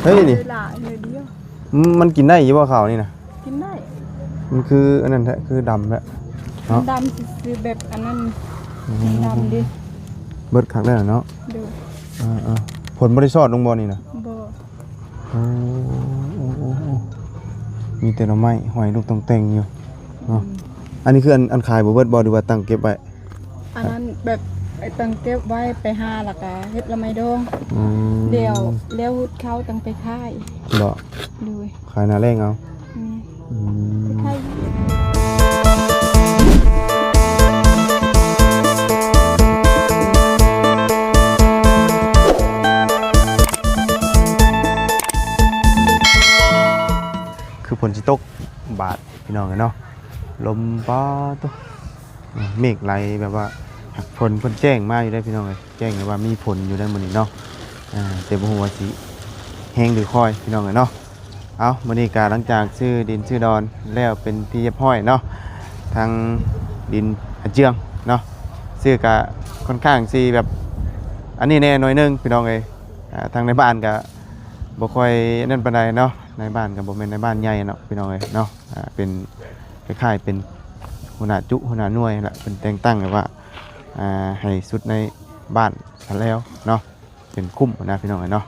เฮ้ยนี่มันกินได้ยี่บ่ข้าวนี่นะกินได้มันคืออันนั้นแท้คือดำแท้เนาะดำคือแบบอันนั้นดำดิเบิดคักได้เนาะดูผลบริสอดลงบ่นี่นะบ่โอ้มีแต่หน่อไม้หอยลูกต้องแต่งอยู่เนาะอันนี้คืออันขายบ่เบิดบ่หรือว่าตั้งเก็บไว้อันนั้นแบบไอ้ตั้งเก็บไว้ไปหาแล้วก็เฮ็ดละไม้ดองเดี๋ยวแล้วเขาตั้งไปขายบ่ดูขายหน้าแรงเอาขายคือฝนสิตกบาดพี่น้องเนาะลมป้อตัวเมฆไหลแบบว่าฝนเพิ่นแจ้งมาอยู่ได้พี่น้องเอ้ยแจ้งว่ามีฝนอยู่ได้มื้อนี้เนาะแต่บ่ฮู้ว่าสิแห้งหรือค่อยพี่น้องเอ้ยเนาะเอามื้อนี้ก็หลังจากซื้อดินซื้อดอนแล้วเป็นที่เรียบร้อยเนาะทางดินเจืองเนาะซื้อก็ค่อนข้างสิแบบอันนี้แน่หน่อยนึงพี่น้องเอ้ยทางในบ้านก็บ่ค่อยนั่นปานใดเนาะในบ้านก็บ่แม่นในบ้านใหญ่เนาะพี่น้องเอ้ยเนาะเป็นคล้ายๆเป็นหัวหน้าจุหัวหน้าหน่วยแหละเป็นแต่งตั้งแบบว่าให้สุดในบ้านทันแล้วเนาะเป็นคุ้มนะพี่น้องเอ้ยเนาะ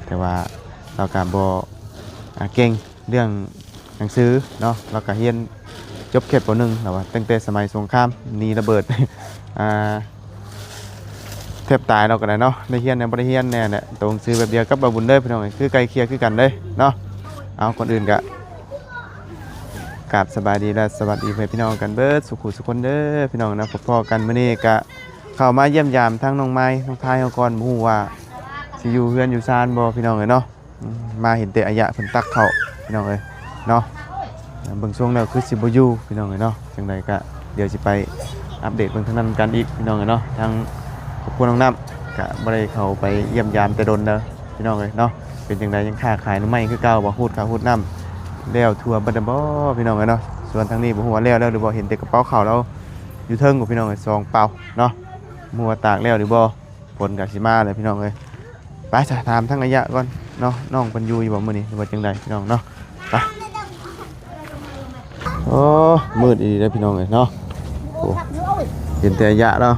แต่ว่าเราก็บ่เก่งเรื่องหนังสือเนาะเราก็เรียนจบแค่ป .1 แล้วว่าตั้งแต่สมัยสงครามหนีระเบิดแทบตายเราก็ได้เนาะได้เฮียนเนี่ยบ่ได้เฮียนแน่แหละตรงซื้อแบบเดียวกับบาบุญเด้อพี่น้องคือไกลเคียงคือกันเด้เนาะเอาคนอื่นก็กราบสบายดีและสวัสดีพี่น้องกันเบิดสุขุสุคนเด้อพี่น้องนะพอๆกันมื้อนี้ก็เข้ามาเยี่ยมยามทั้งน้องไม้น้องทายเฮาก่อนบ่ฮู้ว่าสิอยู่เฮือนอยู่ซานบ่พี่น้องเอ้ยเนาะมาเห็นแต่อายะเพิ่นตักเข้าพี่น้องเอ้ยเนาะเบิ่งช่วงแล้วคือสิบ่อยู่พี่น้องเอ้ยเนาะจังไดก็เดี๋ยวสิไปอัปเดตเบิ่งทางนั้นกันอีกพี่น้องเอ้ยเนาะทางขอบคุณน้องน้ำก็บ่ได้เข้าไปเยี่ยมยามแต่ดนเด้อพี่น้องเอ้ยเนาะเป็นจังไดยังค้าขายหน่อไม้คือเก่าบ่ฮู้ข้าวฮู้น้ำแล้วทั่วบัดบ่พี่น้องเอ้ยเนาะส่วนทางนี้บ่ฮู้ว่าแล้วหรือบ่เห็นแต่กระเป๋าข้าวเราอยู่เทิงกับพี่น้องเอ้ย2เป๋าเนาะบ่ฮู้ว่าตากแล้วหรือบ่ฝนก็สิมาเลยพี่น้องเอ้ยไปจะถามทางอายะก่อนเนาะน้องเพิ่นอยู่บ่มื้อนี้หรือว่าจังไดพี่น้องเนาะไปโอ้มืดอีเด้อพี่น้องเอ้ยเนาะโอ้เห็นแต่อายะแล้ว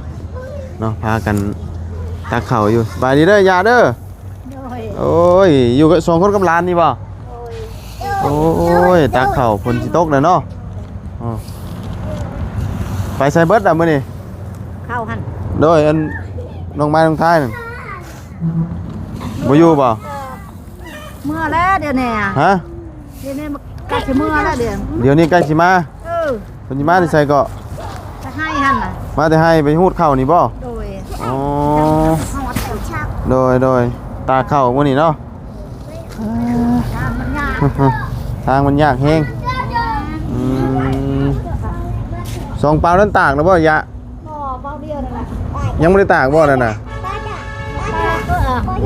เนาะพากันตักข้าวอยู่สบายดีเด้อยาเด้อโอ้ยอยู่กับ2คนกับหลานนี่บ่โอ้ยตักข้าวฝนสิตกแล้วเนาะไปใส่เบิดอ่ะมื้อนี้เข้าหั่นโดยอันน้องไม้น้องท้ายนั่นบ่อยู่บ่เมื่อแล้วเดี๋ยวนี้ฮะเดี๋ยวนี้ใกล้สิเมื่อแล้วเดี๋ยวนี้ใกล้สิมาเพิ่นสิมาได้ใส่ก็จะให้หั่นน่ะมาแต่ให้ไปฮูดข้าวนี่บ่โดยอ๋อโดยตาข้าวมื้อนี้เนาะทางมันยากแฮง2เปล่านั้นตากแล้วบ่ยะบ่เปล่าเดียวนั่นแหละยังบ่ได้ตากบ่นั่นน่ะ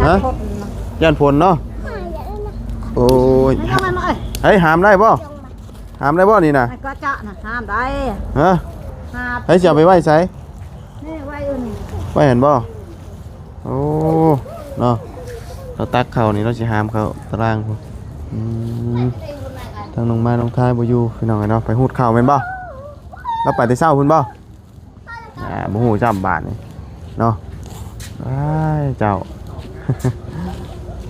ฮะย่านฝนเนาะโอ้ยเฮ้ยหามได้บ่หามได้บ่นี่น่ะก็จะน่ะหามได้ฮะเฮ้ยสิเอาไปไว้ไสนี่ไว้อื่นไว้เห็นบ่โอ้เนาะเราตักข้าวนี่เราสิหามเข้าตารางพุ่นทางน้องไม้น้องท้ายบ่อยู่พี่น้องเนาะไปฮูดข้าวแม่นบ่เราไปแต่เช้าพุ่นบ่บ่ฮู้จำบาทนี่เนาะอ้ายเจ้า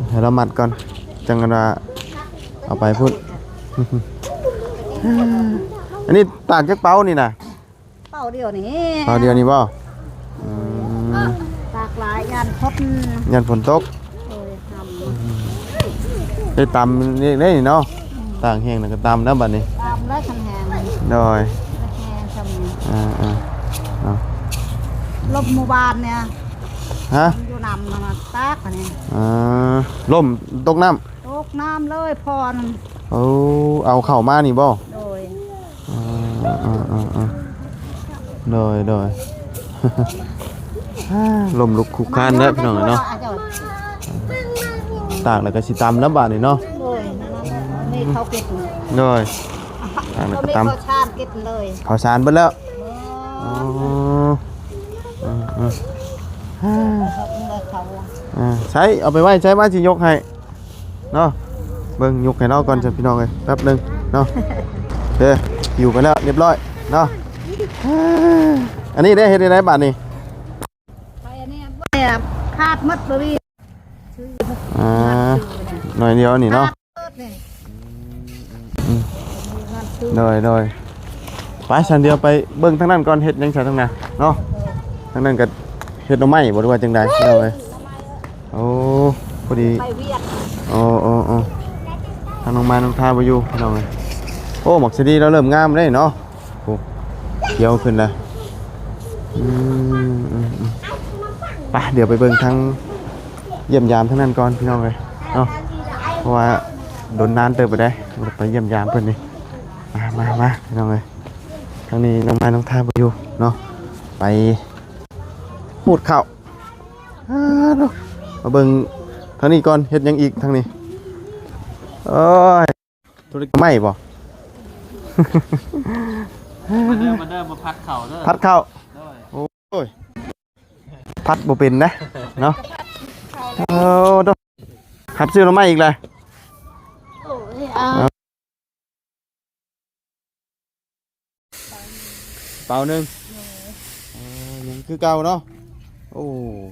ให้เรามัดก่อนจังกันว่าเอาไปพุ่นอันนี้ตากจักเป๋านี่น่ะเป๋าเดียวนี่เป๋าเดียวนี่บ่ตากหลายยันฝนตกได้ตำนี่ได้เนาะต่างแห้งแล้วก็ตำแล้วบัดนี้ตำแล้วคันแห้งโดยลมหมู่บ้านเนี่ยฮะอยู่นำมาตากอันนี้ล่มตกน้ำเลยพรเอาเข้ามานี่บ่โดยโดยล่มลุกคุกคานเด้อพี่น้องเนาะตากแล้วก็สิตำแล้วบาดนี่เนาะนี่เขาเก็บโดยตำเขาชานเก็บเลยเขาชานเบิดแล้วใช้เอาไปไว้ใช้บ้านสิยกให้ เนาะเบิ่งยกให้เราก่อนจ้ะพี่น้องเอ้ยแป๊บนึงเนาะเด้อยู่ไปแล้วเรียบร้อยเนาะอันนี้ได้เฮ็ดได้บาทนี่ ไปอันนี้แบบคาดมัดบ่มี หน่อยเดียวนี่เนาะโดยไปฉันเดียวไปเบิ่งทางนั้นก่อนเฮ็ดยังใช่ทางนั้นเนาะทางนั้นก็เฮ็ดหน่อไม้บ่รู้ว่าจังได๋เอาเลยโอ้พอดี ไปเวียด โอ้ทางน้องมาน้องทาบ่อยู่พี่น้องเอ้ยโอ้หมอกสดีเราเริ่มงามเลยเนาะโอ้เขียวขึ้นแล้วไปเดี๋ยวไปเบิ่งทางเยี่ยมยามทางนั้นก่อนพี่น้องเอ้ยเนาะเพราะว่าโดนนานเติบไปได้ไปเยี่ยมยามเพิ่นนี่มาพี่น้องเอ้ยทางนี้น้องมาน้องทาบ่อยู่เนาะไปพูดเข้ามาเบิ่งทางนี้ก่อนเฮ็ดหยังอีกทางนี้โอ้ยธุรกิจไม่บ่ มาเดิมมาพัดเข่าเด้อ พัดเข้าโอ้ยพัดบ่เป็นนะเนาะดอกหับซื้อหน่อไม้อีกเลย โอ้ยเอา เปล่าหนึงยังคือเก่าเนาะโอ้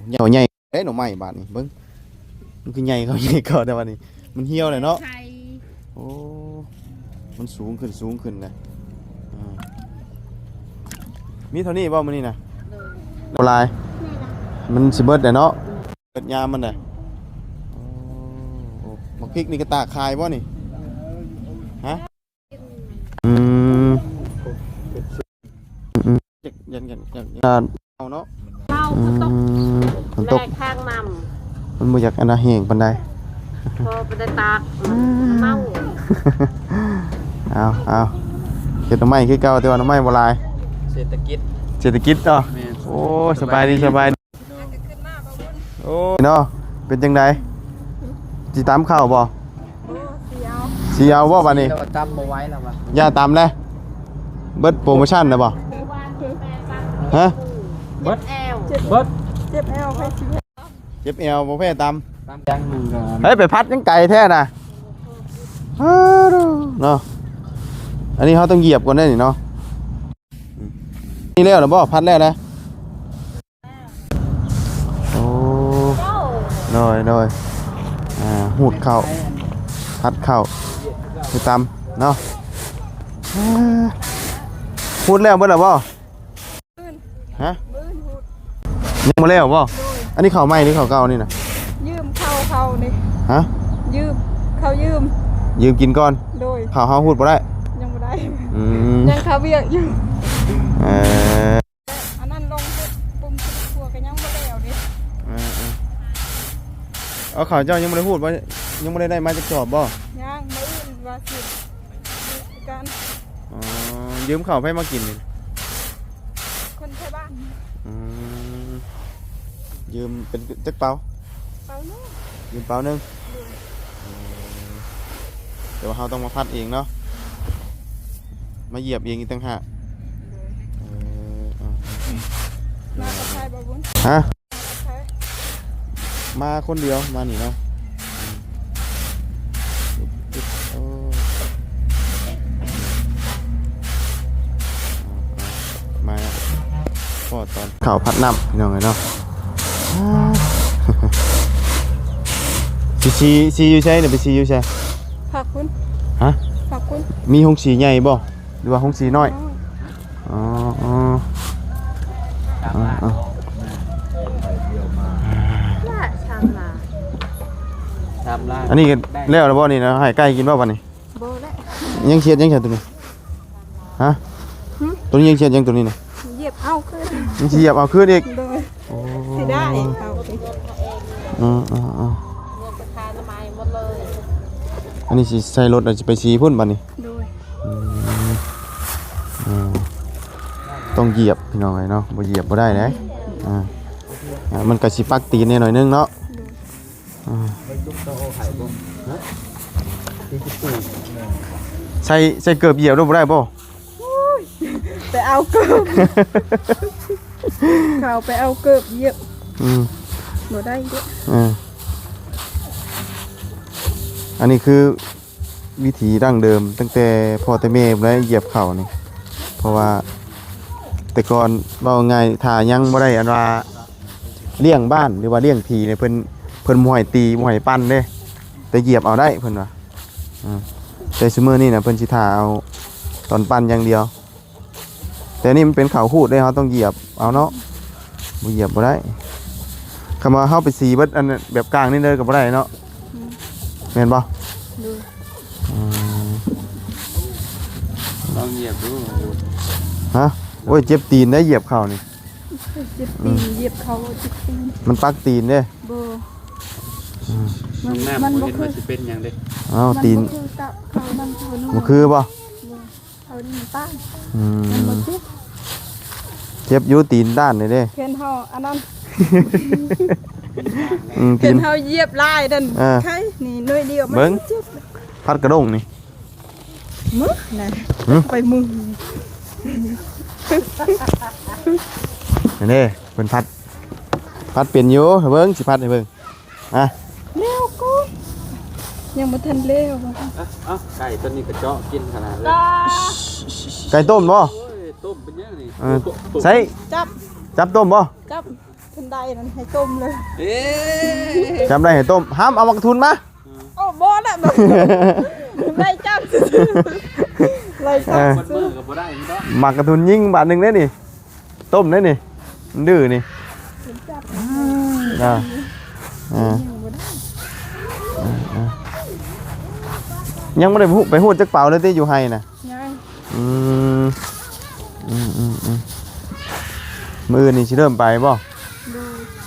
ใหญ่เด้หน่อไม้บาดนี้เบิ่งมันคือใหญ่เขาใหญ่ก่อนแต่ว่านี้มันเหี่ยวเลยเนาะโอ้มันสูงขึ้นเลยมีเท่านี้บ่มื้อนี้น่ะโบราณมันสิเบิดเนาะเบิดยามมันน่ะโอ้บักพริกนี่ก็ตากขายบ่นี่ฮะยันเอาเนาะ เมาตก ฝนต แม่ ก ข้างน มันบ่อยากอันน่ะแห้งปานใด ำพอไปได้ตากเมา เอาเฮ็ดหน่อไม้คือเก่าแต่ว่าหน่อไม้บ่หลาย เศรษฐกิจ เศรษฐกิจเนาะ แม่น โอ้สบายดีโอ้เนาะเป็นจังไดสิตามข้าวบ่สิเอาบ่บัดนี้ เราจำมาไว้แล้ววะ อย่าตามเลยเบิดโปรโมชั่นนะบ่ฮะ เบิด แอว เบิด เจ็บแอวไปสิ เจ็บเอวบ่แพ้ตาม ตามจังหนึ่งก็ เฮ้ยไปพัดยังไก่แท้น่ะเนาะอันนี้เขาต้องเหยียบก่อนได้นี่เนาะนี่แล้วเหรอบ่พัดแล้วนะโอ้น้อยหูดเข้าพัดเข้าไปตามเนาะหูดแล้วเบิดแล้วบ่ฮะยังบ่แล้วบ่อันนี้ข้าวใหม่หรือข้าวเก่านี่น่ะ ยืมเขานี่ ฮะ ยืมเขายืม ยืมกินก่อน โดย ข้าวเฮาหูดบ่ได้ ยังไม่ได้ ม ยังเขาเบียกอยู่ เออ อันนั้นลงปุ่มครัวกันยังไม่ได้เอาดิ เอาข่าวเจ้ายังไม่ได้พูดว่ายังไม่ได้มาจากจอบบ่ ยังไม่อื่นว่าสิกัน อ๋อยืมข่าวให้มากินนี่ คนไทยบ้าน อืมยืมเป็นจักเปา เปล่าลูก ยืมเปาหนึงแต่ว่าเราต้องมาพัดเองเนาะมาเหยียบเองอีกต่างหากเอา มากับไทยบ่บุญ ฮะ ไทย มาคนเดียวมาหนิเนาะโอ้มาพอตอนข่าวพัดน้ำพี่น้องไงเนาะซีอยู่ใช่เนี่ยไปซีอยู่ใช่ ฝากคุณ ฮะ ฝากคุณ มีห้องสีใหญ่บ่หรือว่าห้องสีน้อยอ๋ออ๋ออ๋อ ว่าช่างมา ทำล่าง อันนี้ก็แล้วแล้วบ่นี่นะให้ไก่กินบ่บัดนี้ โบได้ ยังเชียดยังเชียดตัวนี้ฮะตัวนี้ยังเชียดยังตัวนี้นะ เหยียบเอาขึ้น ยังเชียบเอาคืนอีก โดยสิได้เอาไป อ๋ออันนี้สิใส่รถอาจจะไปสีพุ่นบัดนี้ โดย ต้องเหยียบพี่น้องไงเนาะบ่เหยียบบ่ได้นะมันก็สิปักตีนแน่หน่อยนึงเนาะใส่เกือบเหยียบด้วยบ่ได้บ่ ไปเอาเกิบเขาไปเอาเกิบเหยียบ อืม บ่ได้เด้อ อ่า อันนี้คือวิถีดั้งเดิมตั้งแต่พ่อแต่แม่แล้วเหยียบเข่านี่เพราะว่าแต่ก่อนเว้าง่ายถ้ายังบ่ได้อันว่าเลี้ยงบ้านหรือว่าเลี้ยงทีเนี่ยเพิ่นบ่ให้ตีบ่ให้ปั้นเด้แต่เหยียบเอาได้เพิ่นว่าแต่ซุมื้อนี้น่ะเพิ่นสิท่าเอาตอนปั้นอย่างเดียวแต่นี่มันเป็นข้าวคูดเด้เฮาต้องเหยียบเอาเนาะบ่เหยียบบ่ได้คำว่าเฮาไปสีเบิดอันแบบกลางนี่เลยก็บ่ได้เนาะแม่นบ่ ดู ลองเหยียบดู ฮะโอ้ยเจ็บตีนได้เหยียบเข่านี่ เจ็บตีนเหยียบเขาเจ็บตีน มันปักตีนเด้ โบ น้องแม่ มัน บ่ บ่ เห็น คือ ว่าสิเป็นหยังเด้ อ้าวตีน มันบ่คือตะเขามันเขานุ่ม มันคือป่ะ เขานี่มันป้าน อื มันบ่ ม เจ็บ เจ็บอยู่ตีนด้านเลยเด้ เห็นเฮาอันนั้น ตี เห็ น นเฮาเหยียบลายนั่น อ่า ใครนี่หน่อยเดียวมัน เบิ่ง เจ็บ พัดกระด้งนี่ มึกนั่น หือ ไปมึง นี่เด้เป็นพัดเปลี่ยนอยู่เบิ่งสิพัดให้เบิ่งอ่ะ เร็วกูยังบ่ทันเร็ว เอ้าไก่ตัวนี้ก็เจาะกินขนาดเลย ไก่ต้มบ่ โอ้ยต้มเป็นยังนี่ เออใส่ จับต้มบ่ จับทันใดนั่นให้ต้มเลย เอ๊ะ จับได้ให้ต้มห้ามเอามากระทุนมา โอ้บ่ละบ่ได้จับไล่จับ มันมือก็บ่ได้นี่เนาะ หมักกระทุนยิงบาทหนึงเด้นี่ต้มเด้นี่มันดื้อนี่ จับ อ่าอ่า ยังบ่ได้ ยังไม่ได้ไปหูดจักเป่าเลยที่อยู่ไฮนะ ยัง อืมมือนี่สิเริ่มไปบ่ ดู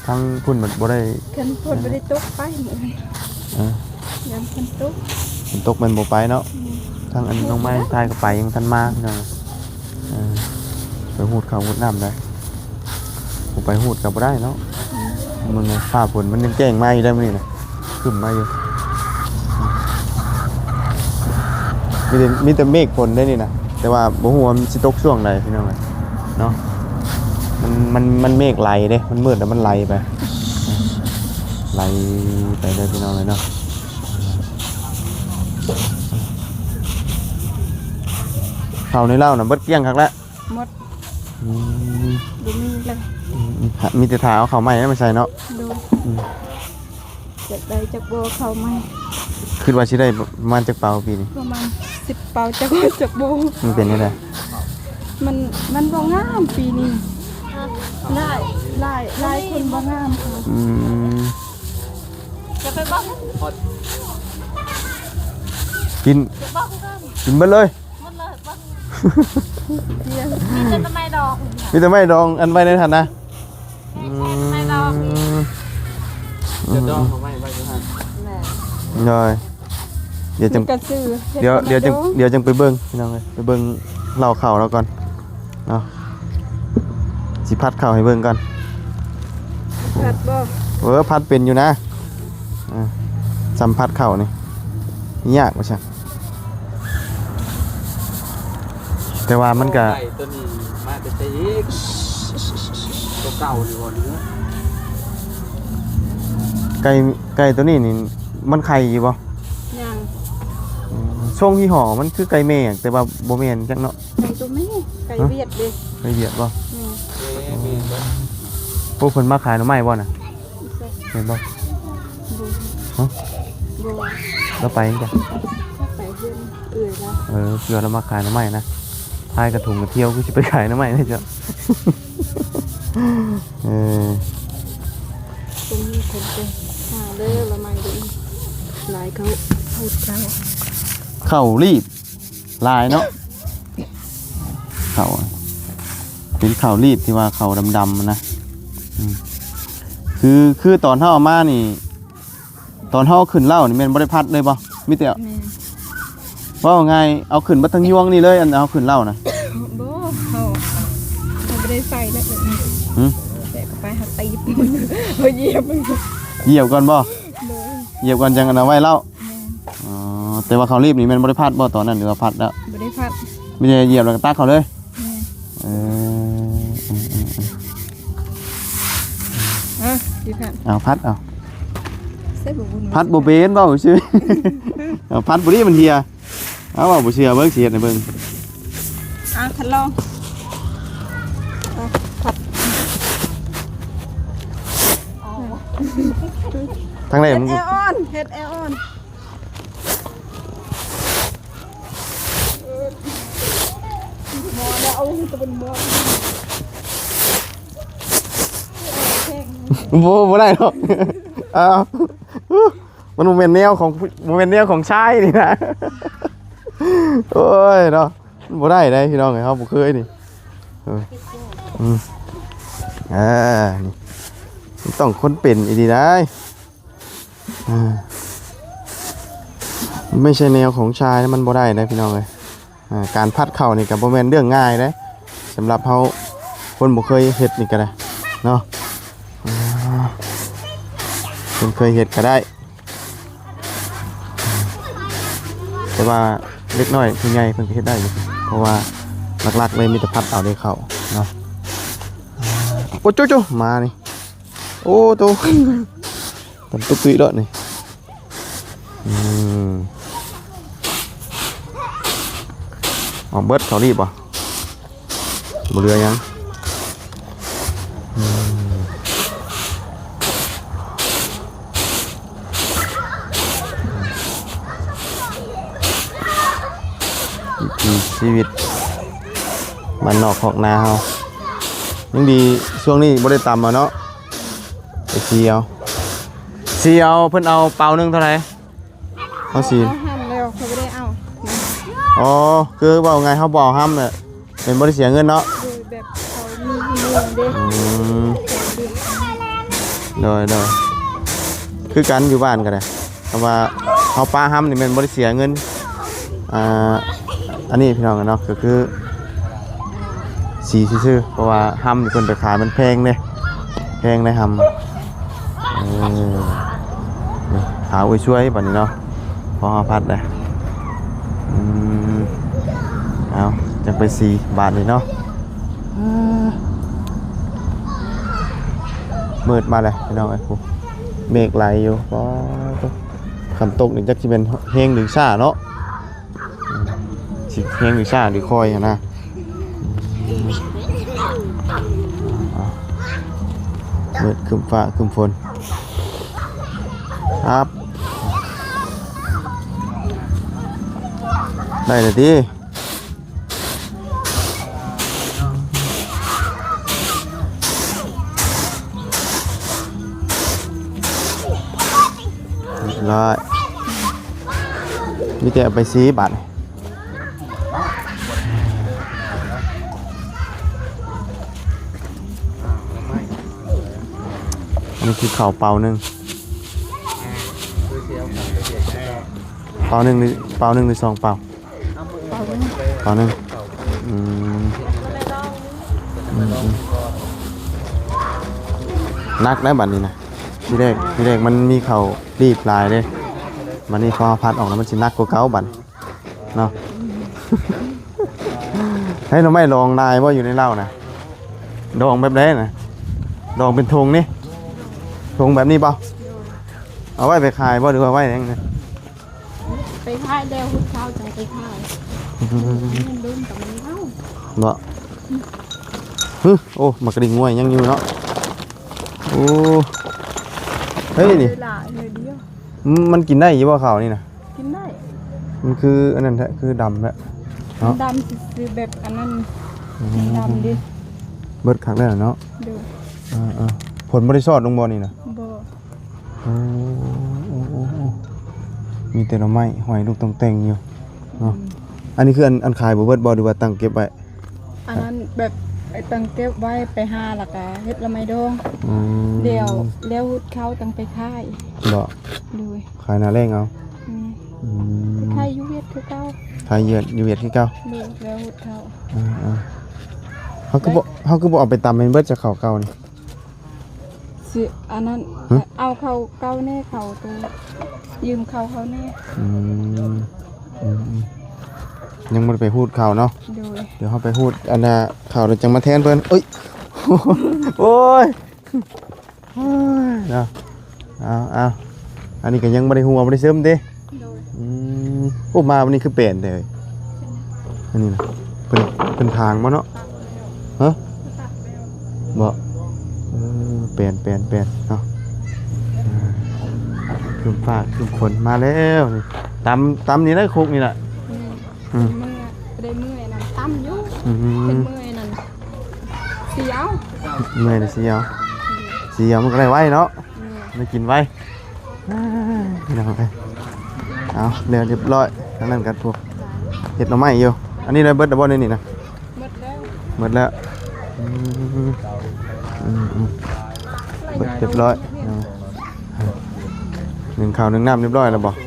ทั้งพุ่นมันบ่ได้ คันพ่นบ่ได้ตกไปหมด เออ ยังคันตก ฝนตกมันบ่ไปเนาะทั้งอันน้องไม้ทายก็ไปยังทันมาพี่น้องเออไปหูดข้าวหูดน้ำได้บ่ไปหูดก็บ่ได้เนาะมันฟ้าฝนมันยังแจ้งมาอยู่ได้มื้อนี้น่ะขึ้นมาอยู่มีแต่เมฆฝนได้นี่นะแต่ว่าบ่ฮู้ว่ามันสิตกช่วงใดพี่น้องเนาะมันเมฆไหลเด้มันมืดแล้วมันไหลไปไหลไปเลยพี่น้องเลยเนาะเขาในเล่าน่ะเบิดเกลี้ยงคักแล้ว หมด อืม บ่มีเลย มีแต่ถาเอาเขาวใหม่ให้มันใส่เนาะ ดูจักได้จักบ่เข้ามา คิดว่าสิได้ประมาณจักเป่าปีนี้ ประมาณ10เป่าจักจักบ่ มันเป็นจังได๋ มันบ่งามปีนี้หลายคนบ่งามค่ะ อืม จะไปบ่ กินเบิดเลย เดียว มีแต่ทำไมดอก มีแต่ไม่ดองอันไว้ในฐานะอืม จะดองเขาไม่ไว้อยู่หั่น เลยเดี๋ยวจัง กระสือ เดี๋ยวจังไปเบิ่งพี่น้องเอ้ยไปเบิ่งเล่าข่าวแล้วก่อนเนาะสิพัดข่าวให้เบิ่งก่อน ผัดบ่ พัดเป็นอยู่นะสัมผัสข่าวนี่ยากว่าซั่นแต่ว่ามันก็ ไก่ตัวนี้มาแต่ใจอีกตัวเก่าอยู่บ่เนื้อ ไก่ตัวนี้นี่มันไข่อยู่บ่ ยัง ช่วงที่ห่อมันคือไก่แม่แต่ว่าบ่แม่นจักเนาะ ไก่ตัวแม่ไก่เวียดเด้ ไก่เวียดบ่ อืม มีเบิด พวกเพิ่นมาขายหน่อไม้บ่น่ะเห็นบ่ บ่ ฮะ บ่ แล้วไปจัง ไปเพื่อนเอื่อยแล้ว เพื่อเรามาขายหน่อไม้นะพายกระถุงกระเที่ยวกูสิไปขายหน่อไม้ได้จ้ะ เออ ตรงนี้คนเป็นหาเด้อละไม้เด้อหลายเขาพูดเขา เข้ารีบลายเนาะเข้าเป็นข้าวรีบที่ว่าข้าวดำๆนะคือตอนเฮาเอามานี่ ตอนเฮาขึ้นเหล้านี่แม่นบ่ได้พัดเลยบ่มีแต่ แม่ ว่าไงเอาขึ้นมาทั้งยวงนี่เลยอันเอาขึ้นเหล้านะ บ่เขาไม่ได้ใส่แล้วแบบนี้ หืม แต่ก็ไปหาตีบเขาเหยียบมัน เหยียบก่อนบ่ เลย เหยียบก่อนจังอันเอาไว้เหล้าอ๋อแต่ว่าเขารีบนี่แมันบ่ได้พัดบ่ตอนนั้นหรือว่าพัดแล้ว ไม่ได้พัด ไม่ได้เหยียบแล้วก็ตักเขาเลย แม่ เออ อ่ะดีพัด เอาพัดเอา ส ส่บ่บุญ พัดบ่เป็นเว้าซื่อ เอาพัดบ่ดีมันเฮียเอาเว้าบ่เชื่อเบิ่งสิเฮ็ดให้เบิ่ง ทดลองผัด ทางไหน เฮ็ด มัน แอลออนเฮ็ดแอลออนหมอแล้วเอาจะเป็นหมอ บ่ได้หรอกอ้าวมันบ่แม่นแนวของบ่แม่นแนวของชายนี่นะโอ้ยเนาะบ่ได้ได้พี่น้องเอ้ยเฮาบ่เคยนี่นี่มันต้องคนเป็นอีดีได้ไม่ใช่แนวของชายนะมันบ่ได้นะพี่น้องเอ้ยการพัดเข่านี่ก็บ่แม่นเรื่องง่ายนะสำหรับเฮาคนบ่เคยเฮ็ดนี่ก็ได้เนาะคนเคยเฮ็ดก็ได้แต่ว่าเล็กน้อยผู้ใหญ่เพิ่นก็เฮ็ดได้อยู่เพราะว่าหลักๆเลยมีแต่พัดเอาได้เข้าเนาะโอ้จุ๊มานี่โอ้โตตันตุ๊กๆแล้วนี่เอาเบิดเขารีบบ่บ่เหลือยังชีวิตมันนอกของนาเฮายังดีช่วงนี้บ่ได้ตำเนาะไปเสียวเพิ่นเอาเปล่านึงเท่าไหร่เอาสิ เอาหั่นแล้วเขาไม่ได้เอา อ๋อคือว่าไงเฮาบ่ห้ามน่ะเป็นบ่ได้เสียเงินเนาะ โดยแบบเขามีเมืองเด้โดยคือกันอยู่บ้านก็ได้แต่ว่าเฮาป้าห้ามนี่แม่นบ่ได้เสียเงินอันนี้พี่น้องกันเนาะก็คือสีซื่อๆเพราะว่าห้ำที่คนไปขายมันแพงเลยแพงเลยห้ำหาไว้ช่วยบัดนี้เนาะพอพัดเลยเอาจะไป4 บาทเลยเนาะมืดมาเลยพี่น้องไอ้พวกเมฆไหลอยู่ก็คำตกนี่จักสิเป็นแห้งหรือซ่าเนาะสิแห้งหรือซ่าหรือคอยนะเมืดคึมฟ้าคึมฝนครับได้เลยดิร้อยมีแต่เอาไปซีบัตรนี่คือข่าวเปล่าหนึ่งเปล่าหนึ่งหรือ2 เปล่าเปล่าหนึ่งนักได้บัตรนี้นะที่แรกมันมีเข่ารีบลายเลยมันนี่พอพัดออกแล้วมันสินักกว่าเก่าบัตรเนาะ ให้เราไม่ลองนายว่าอยู่ในเหล้านะดองแบบไหนนะดองเป็นธงนี่ธงแบบนี้เปล่าเอาไว้ไปขายบ่หรือว่าไว้ยังไง ไปขายแล้วหุ้นข้าวจังไปขายมันดุนกับมันเล่า บ่โอ้มากระดิ่งงวยยังอยู่เนาะโอ้เฮ้ยนี่ เวลาเลยเดียว มันกินได้ยี่บ่ข้าวนี่นะ กินได้ มันคืออันนั้นแท้คือดำแท้ มันดำซื้อแบบอันนั้นดำดิ เบิดคักได้แล้วเนาะ ดู ผลบริสอดลงบ่นี่นะ บ่ โอ้มีแต่หน่อไม้หอยลูกต้องแต่งอยู่เนาะอันนี้คืออันขายบ่เบิดบ่หรือว่าตั้งเก็บไว้ อันนั้นแบบไอ้ตังเก็บไว้ไปหาแล้วก็เฮ็ดละไม้ดองเดี๋ยวแล้วหุ้นข้าวตังไปขาย บ่ ดู ขายหน้าแรงเอา ขายยูเวียดคือเก่า ขายอยู่เวียดคือเก่า ดูแล้วหุ้นข้าว เขาคือบ่เอาไปตำเป็นเบิดจากข้าวเก่านี่ สิอันนั้นเอาเขาเก่าแน่เขาตัวยืมเขาแน่ ยังบ่ได้ไปพูดข่าวเนาะ ดู เดี๋ยวเขาไปพูดอันน่ะข่าวเราจังมาแทนเพิ่นเอ้ย โอ้ยเนาะเอา อันนี้ก็ยังบ่ได้หัวบ่ได้ซึมเด้ โดย โอ้มาวันนี้คือเปลี่ยนเลยอันนี้นะเป็นทางมาเนาะฮะ ตัดแล้ว บ่เปลี่ยนเนาะคืมฟ้าคืมฝนมาแล้วนี่ตำนี่ได้คุกนี่แหละ เมื่อยนั่นตั้มอยู่เป็นเมื่อยนั่นเสียว เมื่อยเลยเสียวมันก็ได้ไว้เนาะไม่กินไว้นี่เอาไปเอาเรียบร้อยทั้งนั้นกันพวกเห็ดหน่อไม้อยู่อันนี้เลยเบิร์ดดับเบิลนี่นะ หมดแล้ว เบิดเรียบร้อยหนึ่งข้าวหนึ่งน้ำเรียบร้อยแล้วบ่ สว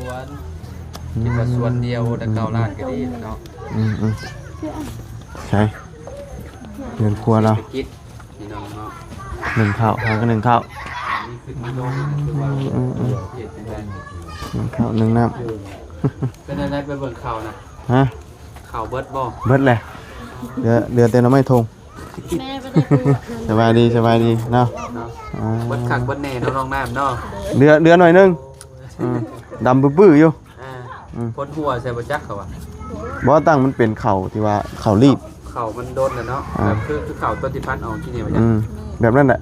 นคิดว่าสวนเดียวแต่เก่าล้านก็ดีเนาะ ใช่เงินครัวเรา คิดพี่น้องเนาะ หนึ่งข้าวหาก็หนึ่งข้าว นี่คือมาลงคือว่าเฮ็ดจังได๋ หนึ่งข้าวหนึ่งน้ เป็นอะไรไปเบิ่งข่าวนะ ำฮะ ข่าวเบิดบ่ เบิดเลยเรือเต็มน้ำไม่ทง แม่ไปได้ปู สบายดีเนาะ เบิดคักเบิดแน่น้องๆน้ำเนาะ เรือหน่อยนึงดำปื้อๆอยู่ พ้นหัวใส่บ่จักเขาว่า บ่ตั้งมันเป็นเข่าที่ว่าเข่ารีบ ข่าวมันโดนน่ะเนาะแบบคือข่าวต้นที่พันออกที่นี่บ่จัก แบบนั้นแหละ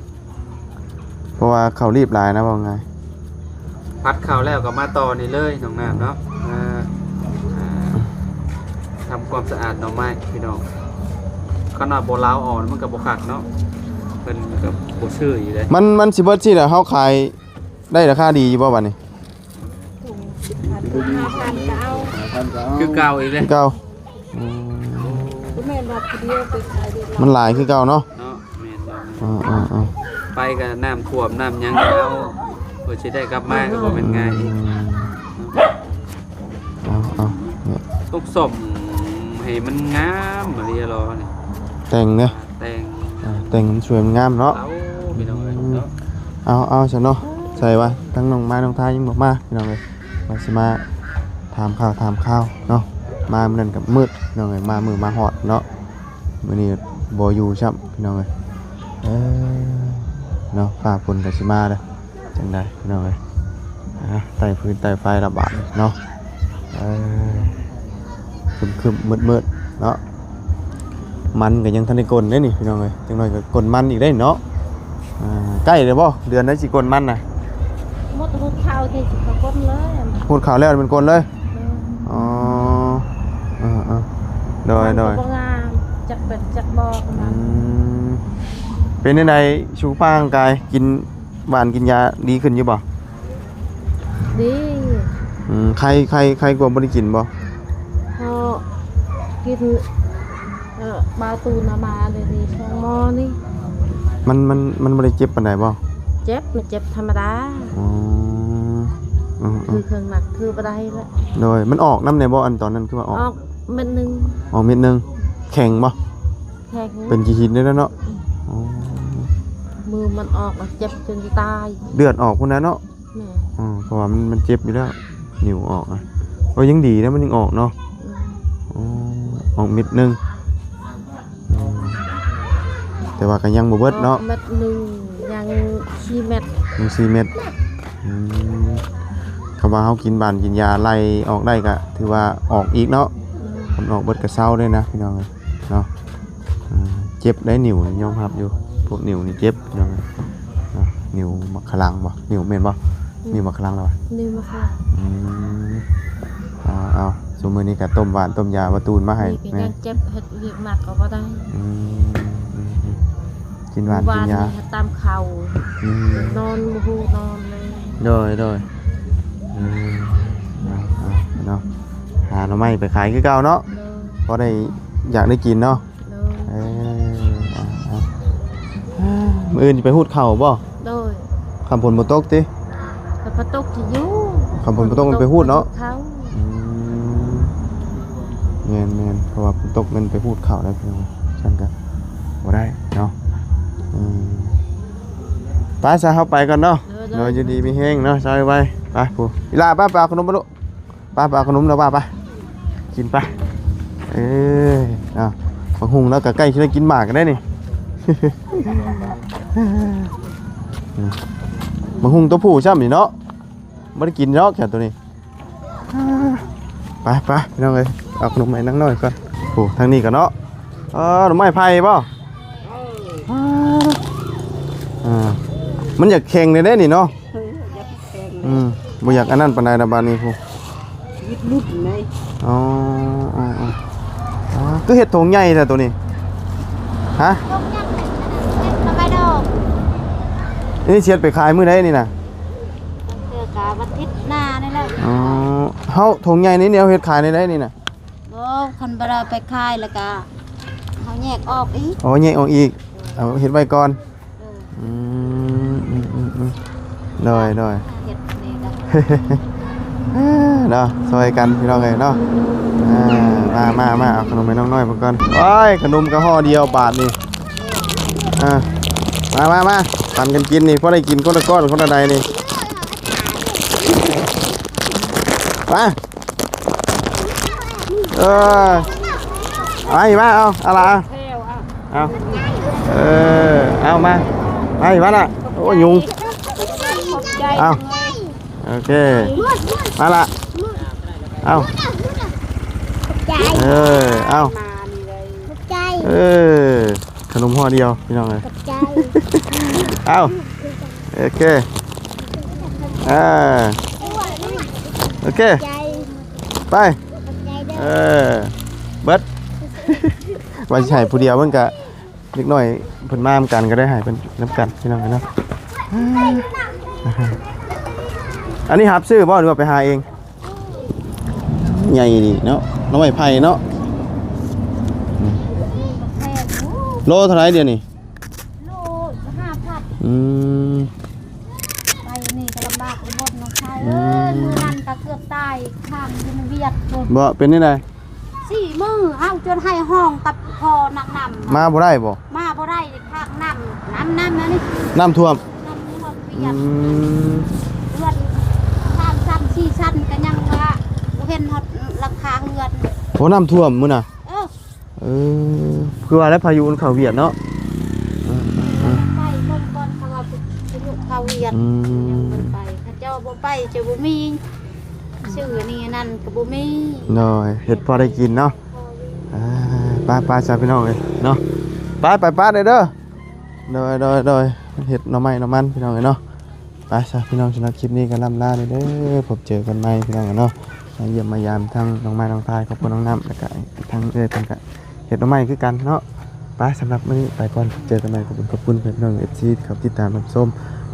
เพราะว่าเข่ารีบหลายนะว่าไง พัดข่าวแล้วก็มาต่อนี่เลยน้องน้ำเนาะทำความสะอาดหน่อไม้พี่น้องขนาดบ่ลาวอ่อนมันก็บ่คักเนาะเพิ่นก็บ่ชื่ออยู่เลย มันสิเบิดสิแหละเฮาขายได้ราคาดีอยู่บ่บัดนี้ 5,000 คือเก่าอีกเลย เก่า คุณแม่รับเดียวไปขายเดือนละ มันหลายคือเก่าเนาะ เนาะแม่นบ่ ไปกับน้ำท่วมน้ำหยังแล้วเพื่อจะได้กลับมาก็บ่เป็นไงายอีก เอาเนี่ย ต้องสมให้มันงามมาเรียรอนี่ แต่งเนี่ย แต่ง แต่งมันสวยมันงามเนาะ เต้าพี่น้องเอ้ยเนาะ เอาฉันเนาะใส่ว่าทั้งน้องไม้น้องทายยังบอกมาพี่น้องเลยมาสิมาถามข้าวเนาะมาเมื่อนั้นกับมืดพี่น้องเลยมามือมาหอดเนาะมื้อนี้บ่อยู่ช่ำพี่น้องเลยเนาะฟ้าฝนก็สิมาเด้อจังได๋พี่น้องเลยใต้พื้นใต้ไฟระบาดเนาะคึมมืดเนาะมันก็ยังทันได้กลนเด้นี่พี่น้องเลยจังหน่อยก็กลนมันอีกได้เนาะใกล้เลยบ่เดือนได้สิกลมันน่ะ หมดหุดข้าวที่สิเขาก้นเลย พูดข่าวแล้วเป็นกลเลยอ๋อโดย บ่งามจักเป็ดจักบอกมัน เป็นในสุขภาพร่างกายกินหวานกินยาดีขึ้นอยู่บ่ ดี ใครกลัวบ่ได้กินบ่ พอกินบาตูนามาเลยดีช่องหมอนี่ มันบ่ได้เจ็บปานใดบ่ เจ็บมันเจ็บธรรมดา อ๋อ คือเครื่องหนักคือบ่ได้ละ โดยมันออกน้ำในบ่อันตอนนั้นคือว่าออก ออกเม็ดนึง ออกเม็ดนึงแข็งบ่ แข็ง เป็นกี่หินได้แล้วเนาะ มือมันออกเจ็บจนจะตาย เลือดออกพุ่นน่ะเนาะ แม่ เพราะว่ามันเจ็บอยู่แล้วนิ้วออกยังดีนะมันยังออกเนาะออกเม็ดนึงแต่ว่าก็ยังบ่เบิดเนาะ เม็ดนึงยัง4 เม็ด ยัง4 เม็ดคำว่าเฮากินบานกินยาไล่ออกได้ก็ถือว่าออกอีกเนาะมันออกเบิดก็เศร้าด้วยนะพี่น้องเนาะเจ็บได้นิ้วยอมรับอยู่พวกนิ้วนี่เจ็บพี่น้องนิ้วมักขลังบ่นิ้วแม่นบ่นิ้วมักขลังแล้วบ่ นี่มาค่ะ เอาสมมื้อนี้ก็ต้มหวานต้มยาว่าตูนมาให้ นี่ก็ แม่ ยังเจ็บเฮ็ดเวียกหนักก็บ่ได้ กินหวานกินยา นี่ตามเข่านอนบ่ฮู้นอนเลย โดยเนาะหาหน่อไม้ไปขายคือเก่าเนาะ เลย เพราะได้อยากได้กินเนาะ เลย มื้ออื่นสิไปฮูดข้าวบ่ โดย คำผลบ่ตกติ กับปะตกที่อยู่ คำผลบ่ตกมันไปฮูดเนาะ เขา แม่นเพราะว่าฝนตกมันไปฮูดข้าวแล้วพี่น้องซั่นก็บ่ได้เนาะไปซะเฮาไปก่อนเนาะเนาะอยู่ดีมีแฮงเนาะซอยไว้ไปผู้อีหลาป้าไปเอาขนมมาลูกป้าไปเอาขนมแล้วป้าไปกินไปบักหุ่งแล้วก็ใกล้สิได้กินหมากกันได้นี่ บักหุ่งตัวผู้ช่ำนี่เนาะ บ่ได้กินยอกแค่ตัวนี้ไปพี่น้องเอ้ยเอาขนมให้นั่งหน่อยก่อนโอ้ทางนี้ก็เนาะหน่อไม้ไผ่ป่ะมันอยากแข่งได้นี่เนาะบ่อยากอันนั้นปานใดนะบานนี้พูยิดลุดไหมอ๋อก็เห็ดถงใหญ่แต่ตัวนี้ฮะทำไมดอกนี่เชียดไปขายมื้อใดนี่น่ะเดือกาวันทิศหน้านี่แหละอ๋อเฮาถงใหญ่นี่เนี่ยเฮ็ดขายในได้นี่น่ะบ่คันบ่ได้ไปขายแล้วก็เฮาแยกออกอีกแยกออกอีกเอาเฮ็ดไว้ก่อนได้เฮ็ดนี่ก็เนาะซอยกันพี่น้องเอ้ยเนาะมาเอาขนมให้น้องน้อยเพิ่นก่อนโอ้ยขนมก็ห่อเดียวบาทนี่มาปั่นกันกินนี่พอได้กินคนละก้อนคนละใดนี่มาไอ้มาเอาอะไรเอาเอามาไอ้มาละโอ้ยยุงเอาโอเคมาละเอาเอาขนมห่อเดียวพี่น้องเลยเอาโอเคโอเคไปเบิดว่าจะให้ผู้เดียวเพิ่นกะเล็กน้อยเพิ่นมาเหมือนกันก็ได้ให้เพิ่นน้ำกันพี่น้องเนาะอันนี้หับซื้อบ่หรือว่าไปหาเองใหญ่ดิเนาะน้องไม้ไผ่เนาะโลเท่าไหร่เดี๋ยวนี้โล5,000ไปนี่ก็ลำบากไปหมดน้องชายมือนั้นก็เกือบตายข้างที่มันเวียดบ่เป็นนี่ได4 มื้อเฮาจนให้ห้องตับคอหนักมาบ่ได้บ่มาบ่ได้ข้างน้ำนะนี่น้ำท่วมเวียดเลือดข้างซ้ำ4ชั้นก็ยังว่าเห็นฮอดหลังคาเฮือนโหน้ำท่วมมื้อน่ะคือว่าแล้วพายุเข้าเวียดเนาะไปลงก่อนเขาว่าพายุเข้าเวียดยังบ่ไปเขาเจ้าบ่ไปจะบ่มีชื่อนี่นั่นก็บ่มีน้อยเฮ็ดพอได้กินเนาะป้าจ้าพี่น้องเอ้ยเนาะป้าเด้อโดยเฮ็ดหน่อไม้หน่อมันพี่น้องเอ้ยเนาะไปจ้าพี่น้องสำหรับคลิปนี้ก็ล่ำลาเด้อพบเจอกันใหม่พี่น้องเนาะมาเยี่ยมมายามทั้งน้องไม้น้องทายขอบคุณน้องน้ำแล้วก็ทั้งเพิ่นก็เฮ็ดหน่อไม้คือกันเนาะไปสำหรับมื้อนี้ไปก่อนเจอกันใหม่ขอบคุณพี่น้อง FC ที่ครับติดตามรับชม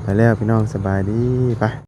ไปแล้วพี่น้องสบายดีไป